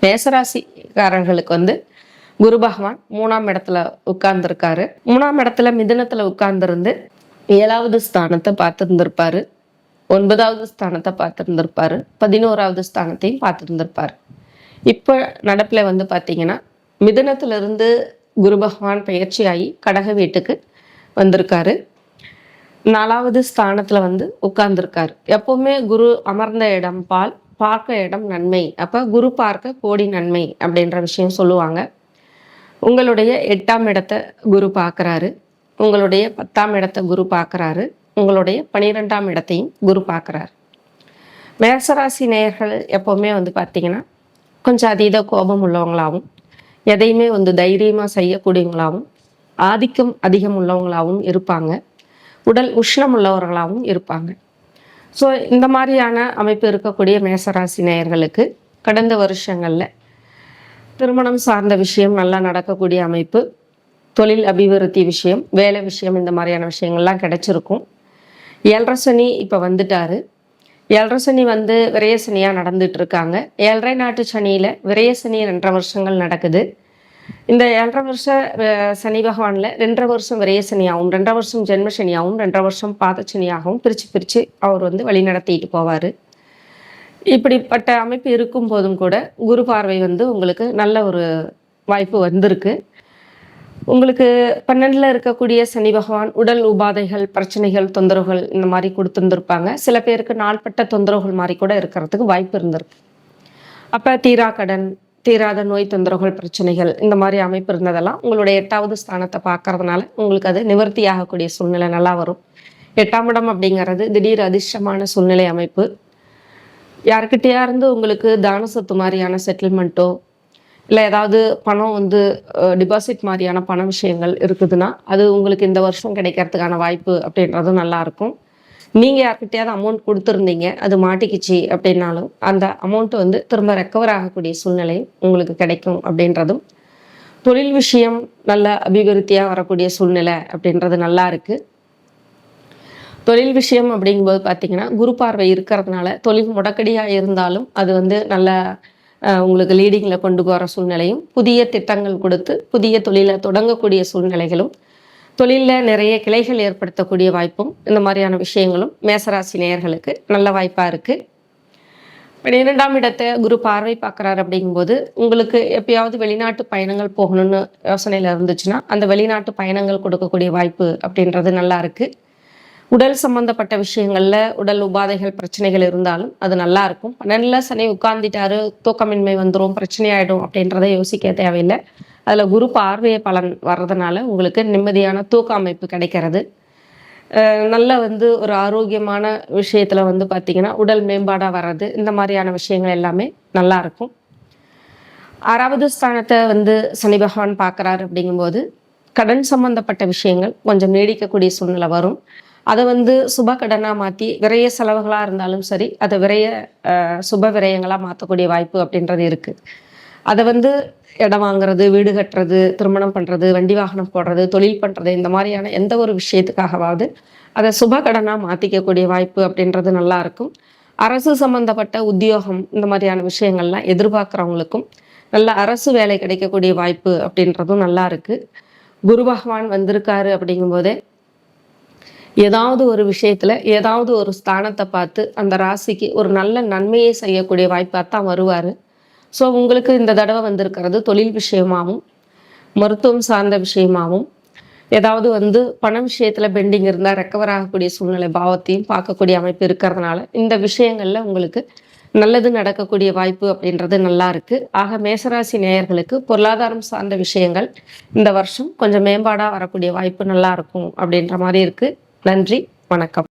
மேசராசிக்காரர்களுக்கு வந்து குரு பகவான் 3ஆம் இடத்துல உட்கார்ந்துருக்காரு. 3ஆம் இடத்துல மிதுனத்துல உட்கார்ந்துருந்து 7வது ஸ்தானத்தை பார்த்துருந்துருப்பாரு, 9வது ஸ்தானத்தை பார்த்துருந்துருப்பாரு, 11வது ஸ்தானத்தையும் பார்த்துருந்துருப்பாரு. இப்போ நடப்புல வந்து பார்த்தீங்கன்னா மிதுனத்திலிருந்து குரு பகவான் பயிற்சியாகி கடக வீட்டுக்கு வந்திருக்காரு. 4வது ஸ்தானத்துல வந்து உட்கார்ந்துருக்காரு. எப்பவுமே குரு அமர்ந்த இடம் பால், பார்க்க இடம் நன்மை. அப்ப குரு பார்க்க கோடி நன்மை அப்படின்ற விஷயம் சொல்லுவாங்க. உங்களுடைய 8ஆம் இடத்தை குரு பார்க்குறாரு, உங்களுடைய 10ஆம் இடத்தை குரு பார்க்குறாரு, உங்களுடைய 12ஆம் இடத்தையும் குரு பார்க்குறாரு. மேசராசி நேயர்கள் எப்போவுமே வந்து பார்த்தீங்கன்னா கொஞ்சம் அதீத கோபம் உள்ளவங்களாகவும், எதையுமே வந்து தைரியமாக செய்யக்கூடியவங்களாகவும், ஆதிக்கம் அதிகம் உள்ளவங்களாகவும் இருப்பாங்க. உடல் உஷ்ணம் உள்ளவர்களாகவும் இருப்பாங்க. ஸோ இந்த மாதிரியான அமைப்பு இருக்கக்கூடிய மேசராசி நேயர்களுக்கு கடந்த வருஷங்களில் திருமணம் சார்ந்த விஷயம் நல்லா நடக்கக்கூடிய அமைப்பு, தொழில் அபிவிருத்தி விஷயம், வேலை விஷயம், இந்த மாதிரியான விஷயங்கள்லாம் கிடைச்சிருக்கும். 7.5 சனி இப்போ வந்துட்டாரு. 7.5 சனி வந்து விரய சனியாக நடந்துட்டு இருக்காங்க. 7.5 நாட்டு சனியில் விரய சனி 2.5 வருஷங்கள் நடக்குது. இந்த 7.5 வருஷ சனி பகவானில் 2.5 வருஷம் விரய சனியாகவும், 2.5 வருஷம் ஜென்ம சனியாகவும், 2.5 வருஷம் பாத சனியாகவும் பிரித்து அவர் வந்து வழி நடத்திட்டு போவார். இப்படிப்பட்ட அமைப்பு இருக்கும் போதும் கூட குரு பார்வை வந்து உங்களுக்கு நல்ல ஒரு வாய்ப்பு வந்திருக்கு. உங்களுக்கு 12ல் இருக்கக்கூடிய சனி பகவான் உடல் உபாதைகள், பிரச்சனைகள், தொந்தரவுகள் இந்த மாதிரி கொடுத்துருந்துருப்பாங்க. சில பேருக்கு நாள்பட்ட தொந்தரவுகள் மாதிரி கூட இருக்கிறதுக்கு வாய்ப்பு இருந்திருக்கு. அப்போ தீரா கடன், தீராத நோய் தொந்தரவுகள், பிரச்சனைகள், இந்த மாதிரி அமைப்பு இருந்ததெல்லாம் உங்களுடைய 8வது ஸ்தானத்தை பார்க்கறதுனால உங்களுக்கு அது நிவர்த்தி ஆகக்கூடிய சூழ்நிலை நல்லா வரும். 8ஆம் இடம் அப்படிங்கிறது திடீர் அதிர்ஷ்டமான சூழ்நிலை அமைப்பு. யாருக்கிட்டையா இருந்து உங்களுக்கு தான சொத்து மாதிரியான செட்டில்மெண்ட்டோ, இல்லை ஏதாவது பணம் வந்து டிபாசிட் மாதிரியான பண விஷயங்கள் இருக்குதுன்னா அது உங்களுக்கு இந்த வருஷம் கிடைக்கிறதுக்கான வாய்ப்பு அப்படின்றதும் நல்லாயிருக்கும். நீங்கள் யார்கிட்டையாவது அமௌண்ட் கொடுத்துருந்தீங்க, அது மாட்டிக்கிச்சு அப்படின்னாலும் அந்த அமௌண்ட்டு வந்து திரும்ப ரெக்கவர் ஆகக்கூடிய சூழ்நிலை உங்களுக்கு கிடைக்கும் அப்படின்றதும், தொழில் விஷயம் நல்ல அபிவிருத்தியாக வரக்கூடிய சூழ்நிலை அப்படின்றது நல்லா இருக்குது. தொழில் விஷயம் அப்படிங்கும்போது பார்த்தீங்கன்னா குரு பார்வை இருக்கிறதுனால தொழில் முடக்கடியாக இருந்தாலும் அது வந்து நல்ல உங்களுக்கு லீடிங்கில் கொண்டு போகிற சூழ்நிலையும், புதிய திட்டங்கள் கொடுத்து புதிய தொழிலை தொடங்கக்கூடிய சூழ்நிலைகளும், தொழிலில் நிறைய கிளைகள் ஏற்படுத்தக்கூடிய வாய்ப்பும், இந்த மாதிரியான விஷயங்களும் மேசராசி நேயர்களுக்கு நல்ல வாய்ப்பாக இருக்குது. 12ஆம் இடத்தை குரு பார்வை பார்க்குறாரு அப்படிங்கும்போது உங்களுக்கு எப்பயாவது வெளிநாட்டு பயணங்கள் போகணும்னு யோசனையில் இருந்துச்சுன்னா அந்த வெளிநாட்டு பயணங்கள் கொடுக்கக்கூடிய வாய்ப்பு அப்படின்றது நல்லா இருக்குது. உடல் சம்பந்தப்பட்ட விஷயங்களில் உடல் உபாதைகள், பிரச்சனைகள் இருந்தாலும் அது நல்லா இருக்கும். 12ல் சனி உட்கார்ந்துட்டாரு, தூக்கமின்மை வந்துடும், பிரச்சனை ஆகிடும் அப்படின்றத யோசிக்க தேவையில்லை. அதில் குரு பார்வையை பலன் வர்றதுனால உங்களுக்கு நிம்மதியான தூக்க அமைப்பு கிடைக்கிறது. நல்ல வந்து ஒரு ஆரோக்கியமான விஷயத்தில் வந்து பார்த்திங்கன்னா உடல் மேம்பாடாக வர்றது, இந்த மாதிரியான விஷயங்கள் எல்லாமே நல்லா இருக்கும். 6வது ஸ்தானத்தை வந்து சனி பகவான் பார்க்குறாரு அப்படிங்கும்போது கடன் சம்பந்தப்பட்ட விஷயங்கள் கொஞ்சம் நீடிக்கக்கூடிய சூழ்நிலை வரும். அதை வந்து சுப கடனாக மாற்றி விரைய செலவுகளாக இருந்தாலும் சரி, அதை விரைய சுப விரயங்களாக மாற்றக்கூடிய வாய்ப்பு அப்படின்றது இருக்குது. அதை வந்து இடம் வாங்குறது, வீடு கட்டுறது, திருமணம் பண்ணுறது, வண்டி வாகனம் போடுறது, தொழில் பண்ணுறது, இந்த மாதிரியான எந்த ஒரு விஷயத்துக்காகவாவது அதை சுப கடனாக மாற்றிக்கக்கூடிய வாய்ப்பு அப்படின்றது நல்லா இருக்கும். அரசு சம்மந்தப்பட்ட உத்தியோகம், இந்த மாதிரியான விஷயங்கள்லாம் எதிர்பார்க்குறவங்களுக்கும் நல்ல அரசு வேலை கிடைக்கக்கூடிய வாய்ப்பு அப்படின்றதும் நல்லா இருக்குது. குரு பகவான் வந்திருக்காரு அப்படிங்கும்போதே ஏதாவது ஒரு விஷயத்தில் ஏதாவது ஒரு ஸ்தானத்தை பார்த்து அந்த ராசிக்கு ஒரு நல்ல நன்மையை செய்யக்கூடிய வாய்ப்பாக தான் வருவார். ஸோ உங்களுக்கு இந்த தடவை வந்திருக்கிறது தொழில் விஷயமாகவும், மருத்துவம் சார்ந்த விஷயமாகவும், ஏதாவது வந்து பண விஷயத்தில் பெண்டிங் இருந்தால் ரெக்கவர் ஆகக்கூடிய சூழ்நிலை பாவத்தையும் பார்க்கக்கூடிய அமைப்பு இருக்கிறதுனால இந்த விஷயங்களில் உங்களுக்கு நல்லது நடக்கக்கூடிய வாய்ப்பு அப்படின்றது நல்லா இருக்குது. ஆக மேசராசி நேயர்களுக்கு பொருளாதாரம் சார்ந்த விஷயங்கள் இந்த வருஷம் கொஞ்சம் மேம்பாடாக வரக்கூடிய வாய்ப்பு நல்லா இருக்கும் அப்படின்ற மாதிரி இருக்குது. நன்றி, வணக்கம்.